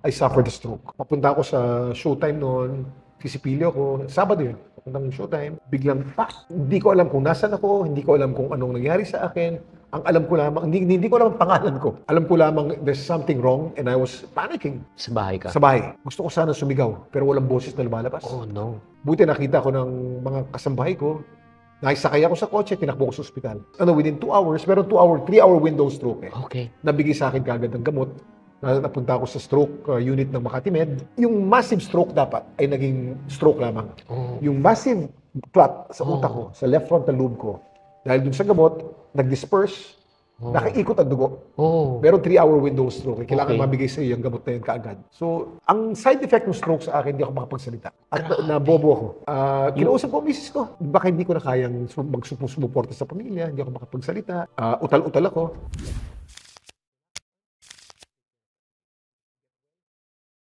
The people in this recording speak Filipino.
I suffered a stroke. Papunta ako sa showtime noon, sisipilyo ko, Sabado yun, papuntang showtime, biglang pak! Hindi ko alam kung nasan ako, hindi ko alam kung anong nangyari sa akin. Ang alam ko lamang, hindi ko alam ang pangalan ko. Alam ko lamang there's something wrong and I was panicking. Sa bahay ka? Sa bahay. Gusto ko sana sumigaw, pero walang boses na lumalabas. Oh no. Buti nakita ko ng mga kasambahay ko. Nakisakay ako sa kotse, tinakbo ko sa ospital. Within 2 hours, meron 3-hour window stroke eh. Okay. Nabigay sa akin kagad ng gamot. Napunta ako sa stroke unit ng Makati Med. Yung massive stroke dapat ay naging stroke lamang. Oh. Yung massive clot sa utak ko, sa left frontal lobe ko, dahil dun sa gamot, nag-disperse, nakaikot ang dugo. Oh. Pero 3-hour window stroke. Kailangan Okay. mabigay sa iyo yung gamot na yun kaagad. So, ang side effect ng stroke sa akin, hindi ako makapagsalita. At nabobo ako. Kinausap ko ang misis ko. Baka hindi ko na kayang magsumuporta sa pamilya. Hindi ako makapagsalita. Utal-utal ako.